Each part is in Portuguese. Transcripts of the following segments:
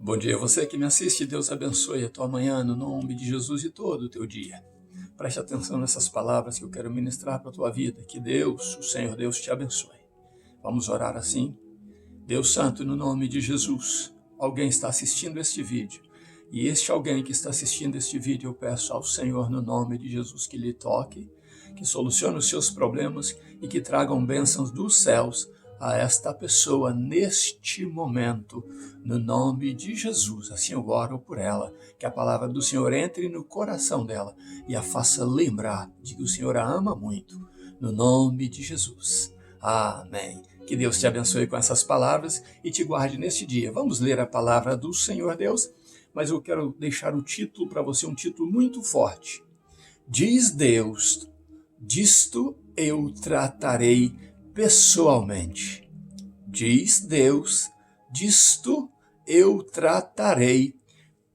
Bom dia, você que me assiste, Deus abençoe a tua manhã no nome de Jesus e todo o teu dia. Preste atenção nessas palavras que eu quero ministrar para a tua vida, que Deus, o Senhor Deus, te abençoe. Vamos orar assim? Deus Santo, no nome de Jesus, alguém está assistindo este vídeo, e este alguém que está assistindo este vídeo, eu peço ao Senhor, no nome de Jesus, que lhe toque, que solucione os seus problemas e que tragam bênçãos dos céus a esta pessoa neste momento, no nome de Jesus. Assim eu oro por ela, que a palavra do Senhor entre no coração dela e a faça lembrar de que o Senhor a ama muito, no nome de Jesus. Amém. Que Deus te abençoe com essas palavras e te guarde neste dia. Vamos ler a palavra do Senhor Deus, mas eu quero deixar o título para você, um título muito forte. Diz Deus, disto eu tratarei pessoalmente. Diz Deus, disto eu tratarei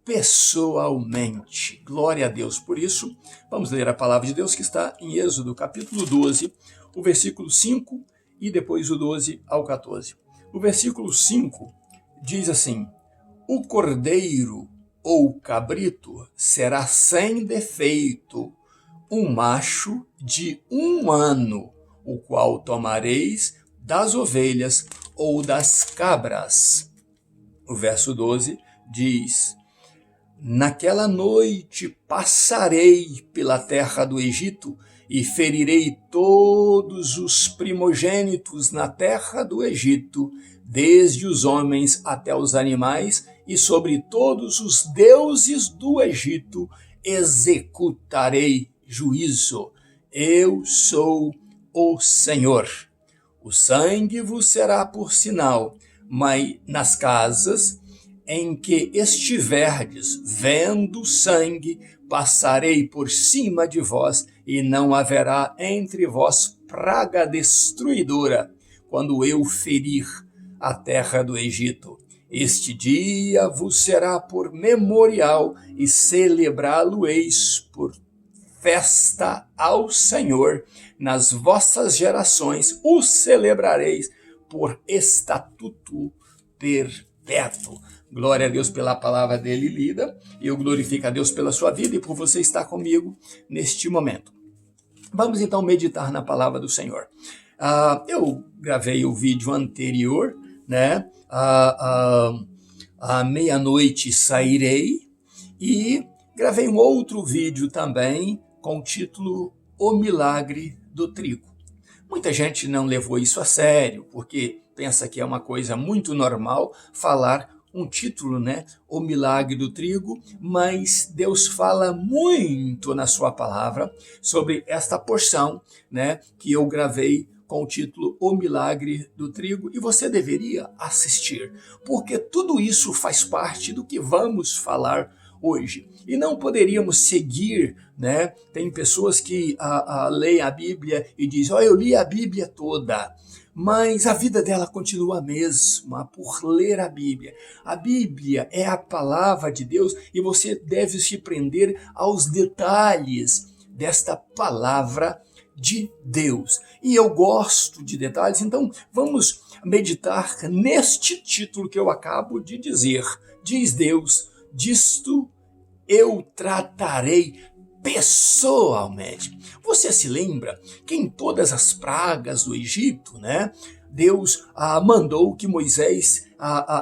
pessoalmente. Glória a Deus por isso. Vamos ler a palavra de Deus que está em Êxodo, capítulo 12, o versículo 5 e depois o 12 ao 14. O versículo 5 diz assim: o cordeiro ou cabrito será sem defeito, um macho de 1 ano, o qual tomareis das ovelhas ou das cabras. O verso 12 diz: naquela noite passarei pela terra do Egito e ferirei todos os primogênitos na terra do Egito, desde os homens até os animais, e sobre todos os deuses do Egito executarei juízo. Eu sou o Senhor. O sangue vos será por sinal, mas nas casas em que estiverdes vendo sangue, passarei por cima de vós, e não haverá entre vós praga destruidora, quando eu ferir a terra do Egito. Este dia vos será por memorial, e celebrá-lo-eis por festa ao Senhor. Nas vossas gerações o celebrareis por estatuto perpétuo. Glória a Deus pela palavra dele lida, e eu glorifico a Deus pela sua vida e por você estar comigo neste momento. Vamos então meditar na palavra do Senhor. Eu gravei o vídeo anterior, né? À meia-noite sairei, e gravei um outro vídeo também com o título O Milagre do Trigo. Muita gente não levou isso a sério, porque pensa que é uma coisa muito normal falar um título, né? O Milagre do Trigo, mas Deus fala muito na sua palavra sobre esta porção, né? Que eu gravei com o título O Milagre do Trigo, e você deveria assistir, porque tudo isso faz parte do que vamos falar hoje. E não poderíamos seguir, né? Tem pessoas que leem a Bíblia e dizem: eu li a Bíblia toda, mas a vida dela continua a mesma por ler a Bíblia. A Bíblia é a palavra de Deus e você deve se prender aos detalhes desta palavra de Deus. E eu gosto de detalhes, então vamos meditar neste título que eu acabo de dizer. Diz Deus, disto eu tratarei pessoalmente. Você se lembra que em todas as pragas do Egito, né, Deus mandou que Moisés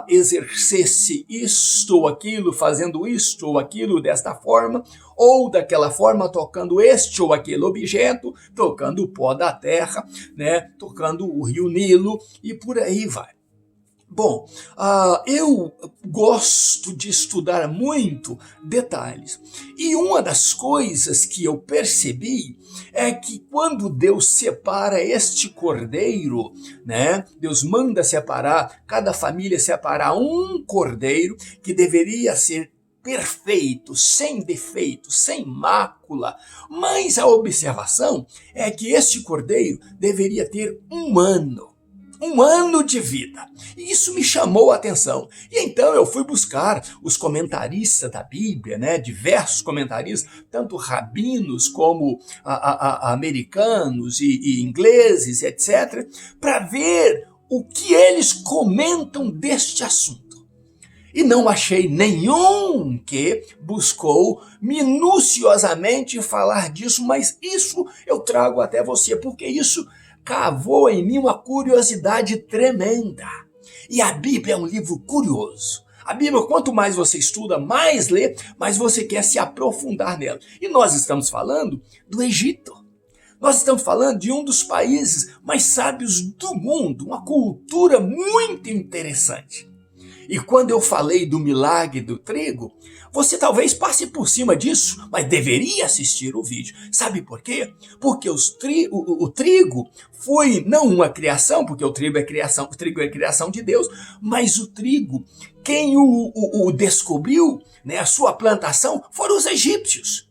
exercesse isto ou aquilo, fazendo isto ou aquilo desta forma, ou daquela forma, tocando este ou aquele objeto, tocando o pó da terra, né, tocando o rio Nilo, e por aí vai. Bom, eu gosto de estudar muito detalhes, e uma das coisas que eu percebi é que quando Deus separa este cordeiro, né, Deus manda separar, cada família separar um cordeiro que deveria ser perfeito, sem defeito, sem mácula, mas a observação é que este cordeiro deveria ter 1 ano. 1 ano de vida. E isso me chamou a atenção. E então eu fui buscar os comentaristas da Bíblia, né? Diversos comentaristas, tanto rabinos como americanos e ingleses, etc., para ver o que eles comentam deste assunto. E não achei nenhum que buscou minuciosamente falar disso, mas isso eu trago até você, porque isso cavou em mim uma curiosidade tremenda. E a Bíblia é um livro curioso. A Bíblia, quanto mais você estuda, mais lê, mais você quer se aprofundar nela. E nós estamos falando do Egito. Nós estamos falando de um dos países mais sábios do mundo, uma cultura muito interessante. E quando eu falei do milagre do trigo, você talvez passe por cima disso, mas deveria assistir o vídeo. Sabe por quê? Porque o trigo foi não uma criação, porque o trigo é criação de Deus, mas o trigo, quem o descobriu, né, a sua plantação, foram os egípcios.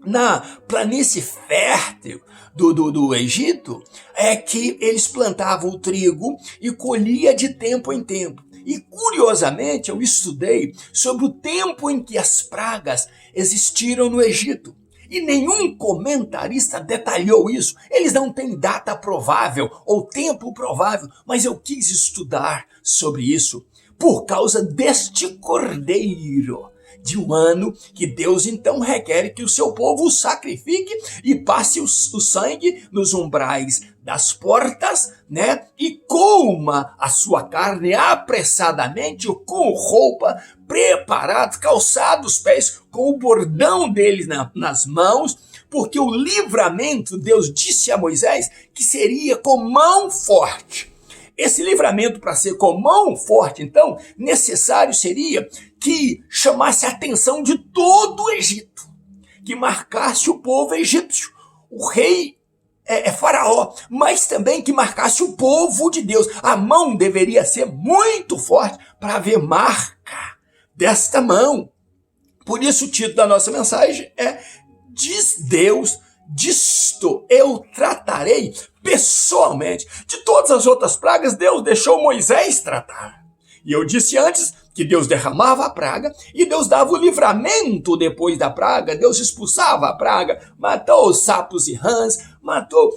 Na planície fértil do Egito, é que eles plantavam o trigo e colhia de tempo em tempo. E curiosamente eu estudei sobre o tempo em que as pragas existiram no Egito. E nenhum comentarista detalhou isso. Eles não têm data provável ou tempo provável, mas eu quis estudar sobre isso por causa deste cordeiro de um ano que Deus então requer que o seu povo o sacrifique e passe o sangue nos umbrais das portas, né? E coma a sua carne apressadamente com roupa preparada, calçados os pés com o bordão deles nas mãos, porque o livramento, Deus disse a Moisés que seria com mão forte. Esse livramento, para ser com mão forte, então, necessário seria que chamasse a atenção de todo o Egito, que marcasse o povo egípcio, o rei Faraó, mas também que marcasse o povo de Deus. A mão deveria ser muito forte para haver marca desta mão. Por isso o título da nossa mensagem é Diz Deus, disto eu tratarei pessoalmente. De todas as outras pragas, Deus deixou Moisés tratar. E eu disse antes que Deus derramava a praga e Deus dava o livramento depois da praga. Deus expulsava a praga, matou os sapos e rãs,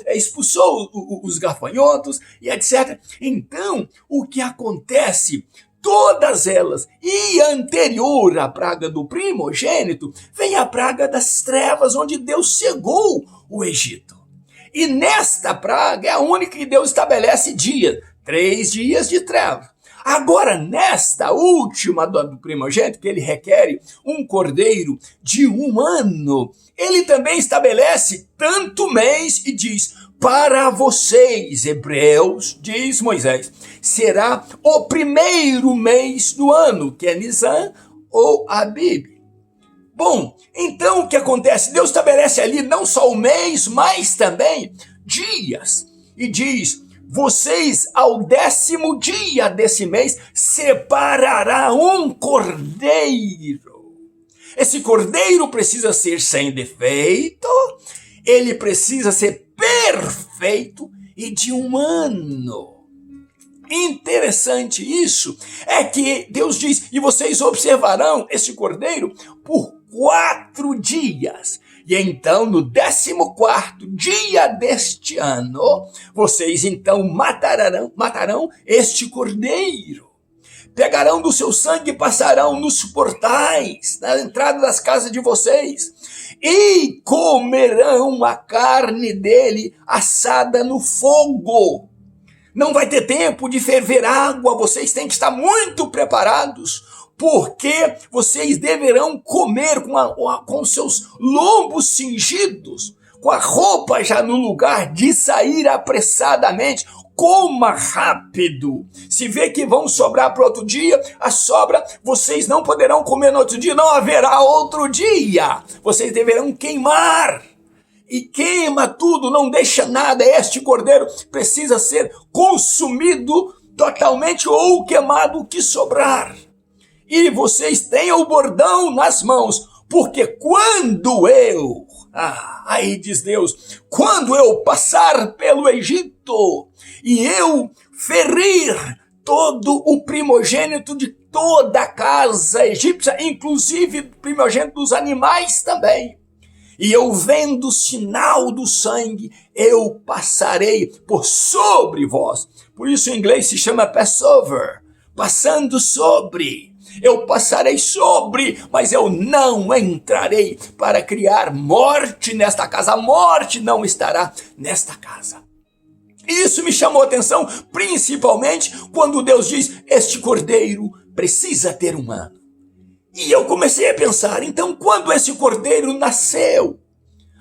expulsou os gafanhotos e etc. Então, o que acontece? Todas elas, e anterior à praga do primogênito, vem a praga das trevas, onde Deus cegou o Egito. E nesta praga é a única que Deus estabelece dia, 3 dias de treva. Agora, nesta última do primogênito, que ele requer um cordeiro de 1 ano, ele também estabelece tanto mês e diz: para vocês, hebreus, diz Moisés, será o primeiro mês do ano, que é Nisan ou Abib. Bom, então o que acontece? Deus estabelece ali não só o mês, mas também dias. E diz: vocês, ao 10º dia desse mês, separará um cordeiro. Esse cordeiro precisa ser sem defeito, ele precisa ser perfeito e de 1 ano. Interessante isso, é que Deus diz, e vocês observarão esse cordeiro por 4 dias. E então, no 14º dia deste ano, vocês então matarão este cordeiro. Pegarão do seu sangue e passarão nos portais, na entrada das casas de vocês, e comerão a carne dele assada no fogo. Não vai ter tempo de ferver água, vocês têm que estar muito preparados, porque vocês deverão comer com seus lombos cingidos, com a roupa já no lugar de sair apressadamente. Coma rápido. Se vê que vão sobrar para outro dia, a sobra vocês não poderão comer no outro dia, não haverá outro dia. Vocês deverão queimar. E queima tudo, não deixa nada. Este cordeiro precisa ser consumido totalmente ou queimado o que sobrar. E vocês tenham o bordão nas mãos, porque quando eu, aí diz Deus, quando eu passar pelo Egito e eu ferir todo o primogênito de toda a casa egípcia, inclusive o primogênito dos animais também, e eu vendo o sinal do sangue, eu passarei por sobre vós. Por isso em inglês se chama Passover, passando sobre. eu passarei sobre, mas eu não entrarei para criar morte nesta casa. A morte não estará nesta casa. Isso me chamou a atenção, principalmente quando Deus diz, este cordeiro precisa ter um ano. E eu comecei a pensar, então quando esse cordeiro nasceu?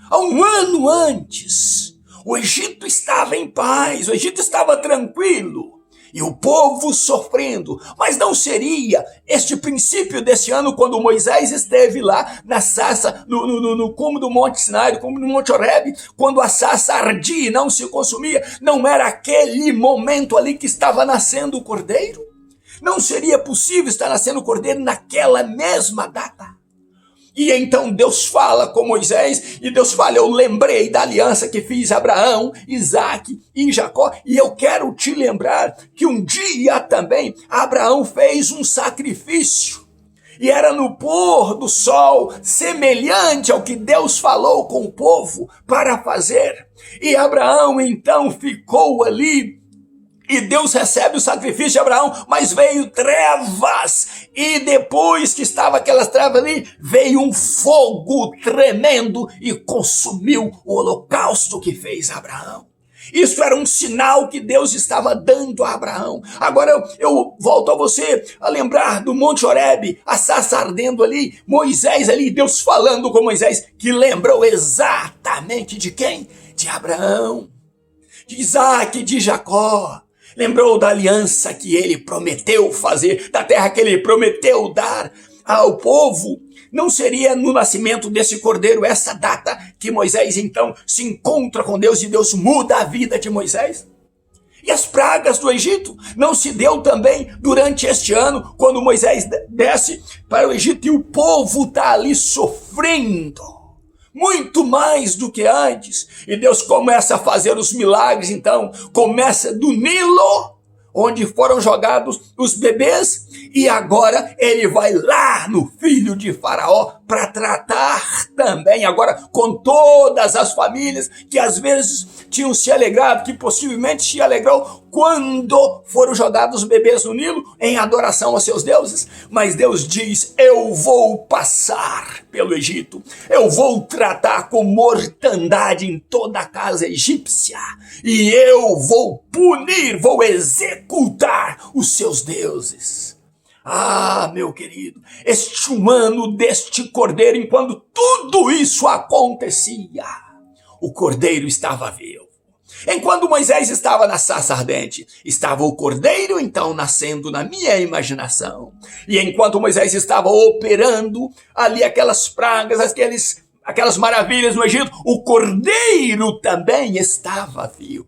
Há um ano antes, o Egito estava em paz, o Egito estava tranquilo. E o povo sofrendo, mas não seria este princípio desse ano quando Moisés esteve lá na sarça, no cume do Monte Sinai, no cume do Monte Horebe, quando a sarça ardia e não se consumia, não era aquele momento ali que estava nascendo o cordeiro? Não seria possível estar nascendo o cordeiro naquela mesma data? E então Deus fala com Moisés, e Deus fala, eu lembrei da aliança que fiz a Abraão, Isaque e Jacó, e eu quero te lembrar que um dia também Abraão fez um sacrifício, e era no pôr do sol, semelhante ao que Deus falou com o povo para fazer. E Abraão então ficou ali, e Deus recebe o sacrifício de Abraão, mas veio trevas. E depois que estava aquelas trevas ali, veio um fogo tremendo e consumiu o holocausto que fez Abraão. Isso era um sinal que Deus estava dando a Abraão. Agora eu volto a você a lembrar do Monte Horebe, a sarça ardendo ali, Moisés ali, Deus falando com Moisés, que lembrou exatamente de quem? De Abraão, de Isaque, de Jacó. Lembrou da aliança que ele prometeu fazer, da terra que ele prometeu dar ao povo. Não seria no nascimento desse cordeiro essa data que Moisés então se encontra com Deus e Deus muda a vida de Moisés? E as pragas do Egito não se deu também durante este ano, quando Moisés desce para o Egito e o povo está ali sofrendo muito mais do que antes. E Deus começa a fazer os milagres, então. Começa do Nilo, onde foram jogados os bebês, e agora ele vai lá no filho de Faraó para tratar também, agora com todas as famílias que às vezes tinham se alegrado, que possivelmente se alegrou quando foram jogados os bebês no Nilo em adoração aos seus deuses. Mas Deus diz, eu vou passar pelo Egito, eu vou tratar com mortandade em toda a casa egípcia, e eu vou punir, vou executar os seus deuses. Ah, meu querido, este ano deste cordeiro, enquanto tudo isso acontecia, o cordeiro estava vivo. Enquanto Moisés estava na sarça ardente, estava o cordeiro então nascendo na minha imaginação. E enquanto Moisés estava operando ali aquelas pragas, aquelas maravilhas no Egito, o cordeiro também estava vivo.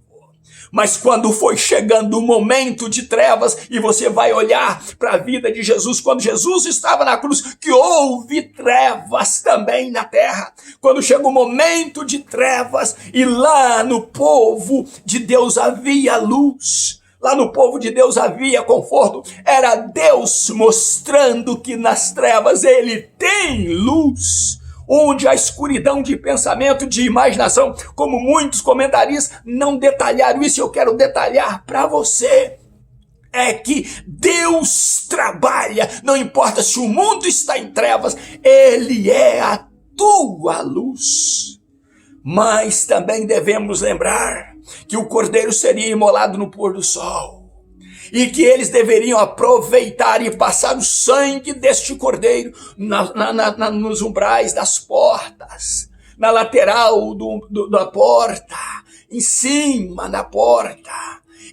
Mas quando foi chegando o momento de trevas, e você vai olhar para a vida de Jesus, quando Jesus estava na cruz, que houve trevas também na terra. Quando chega o momento de trevas, e lá no povo de Deus havia luz, lá no povo de Deus havia conforto, era Deus mostrando que nas trevas ele tem luz. Onde a escuridão de pensamento, de imaginação, como muitos comentaristas não detalharam isso, eu quero detalhar para você, é que Deus trabalha, não importa se o mundo está em trevas, ele é a tua luz. Mas também devemos lembrar que o cordeiro seria imolado no pôr do sol, e que eles deveriam aproveitar e passar o sangue deste cordeiro nos umbrais das portas, na lateral da porta, em cima da porta.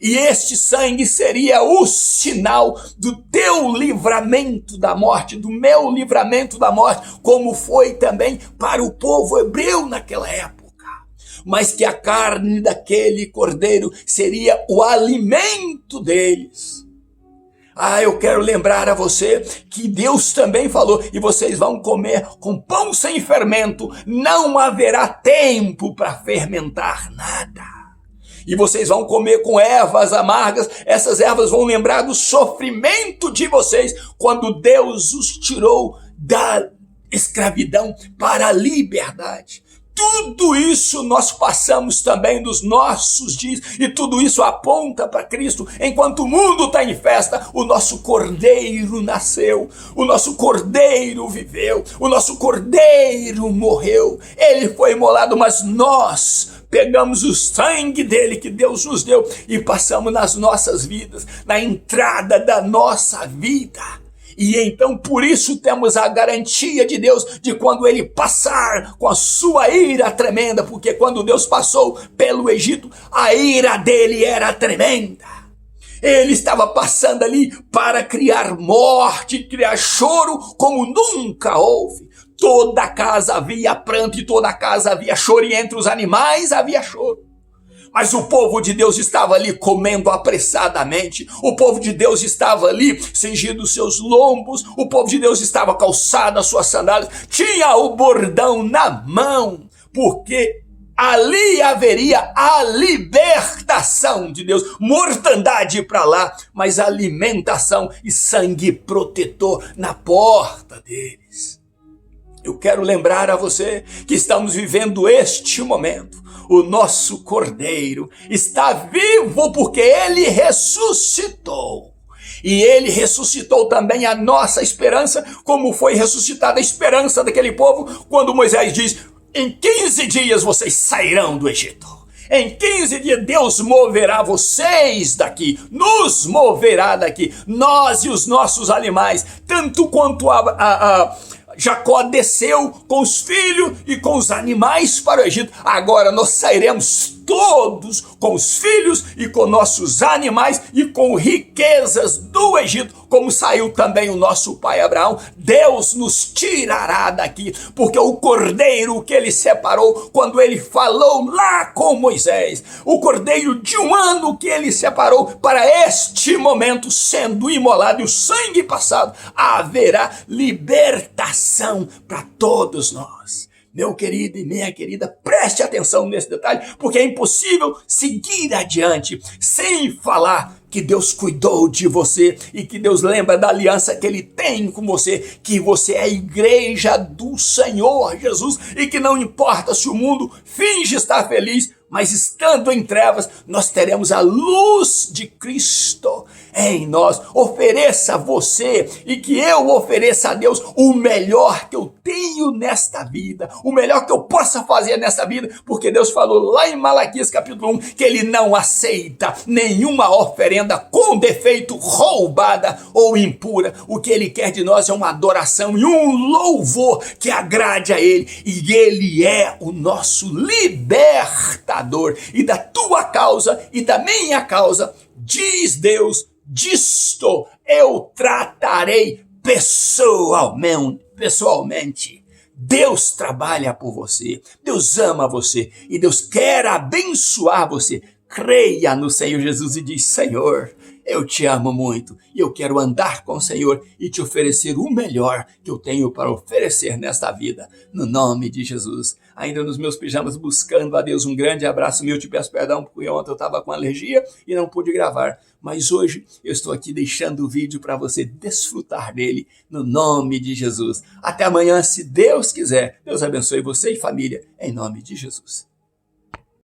E este sangue seria o sinal do teu livramento da morte, do meu livramento da morte, como foi também para o povo hebreu naquela época. Mas que a carne daquele cordeiro seria o alimento deles. Ah, eu quero lembrar a você que Deus também falou, e vocês vão comer com pão sem fermento, não haverá tempo para fermentar nada. E vocês vão comer com ervas amargas, essas ervas vão lembrar do sofrimento de vocês, quando Deus os tirou da escravidão para a liberdade. tudo isso nós passamos também nos nossos dias, e tudo isso aponta para Cristo. Enquanto o mundo está em festa, o nosso Cordeiro nasceu, o nosso Cordeiro viveu, o nosso Cordeiro morreu. Ele foi imolado, mas nós pegamos o sangue dele que Deus nos deu e passamos nas nossas vidas, na entrada da nossa vida. E então por isso temos a garantia de Deus de quando ele passar com a sua ira tremenda, porque quando Deus passou pelo Egito, a ira dele era tremenda. Ele estava passando ali para criar morte, criar choro como nunca houve. Toda a casa havia pranto e toda a casa havia choro, e entre os animais havia choro. Mas o povo de Deus estava ali comendo apressadamente, o povo de Deus estava ali cingindo seus lombos, o povo de Deus estava calçado as suas sandálias, tinha o bordão na mão, porque ali haveria a libertação de Deus, mortandade para lá, mas alimentação e sangue protetor na porta deles. Eu quero lembrar a você que estamos vivendo este momento. O nosso Cordeiro está vivo porque ele ressuscitou. E ele ressuscitou também a nossa esperança, como foi ressuscitada a esperança daquele povo, quando Moisés diz: em 15 dias vocês sairão do Egito. Em 15 dias Deus moverá vocês daqui, nos moverá daqui, nós e os nossos animais, tanto quanto Jacó desceu com os filhos e com os animais para o Egito. Agora nós sairemos todos com os filhos e com nossos animais e com riquezas do Egito, como saiu também o nosso pai Abraão. Deus nos tirará daqui, porque o Cordeiro que ele separou quando ele falou lá com Moisés, o Cordeiro de 1 ano que ele separou para este momento sendo imolado e o sangue passado, haverá libertação para todos nós. Meu querido e minha querida, preste atenção nesse detalhe, porque é impossível seguir adiante sem falar que Deus cuidou de você e que Deus lembra da aliança que ele tem com você, que você é a igreja do Senhor Jesus e que não importa se o mundo finge estar feliz, mas estando em trevas, nós teremos a luz de Cristo em nós. Ofereça a você e que eu ofereça a Deus o melhor que eu tenho nesta vida, o melhor que eu possa fazer nesta vida, porque Deus falou lá em Malaquias capítulo 1 que ele não aceita nenhuma oferenda com defeito, roubada ou impura. O que ele quer de nós é uma adoração e um louvor que agrade a ele, e ele é o nosso libertador. E da tua causa e da minha causa, diz Deus, disto eu tratarei pessoalmente. Deus trabalha por você, Deus ama você e Deus quer abençoar você. Creia no Senhor Jesus e diz: Senhor, eu te amo muito e eu quero andar com o Senhor e te oferecer o melhor que eu tenho para oferecer nesta vida, no nome de Jesus. Ainda nos meus pijamas buscando a Deus, um grande abraço meu, te peço perdão porque ontem eu estava com alergia e não pude gravar, mas hoje eu estou aqui deixando o vídeo para você desfrutar dele, no nome de Jesus. Até amanhã, se Deus quiser. Deus abençoe você e família, em nome de Jesus.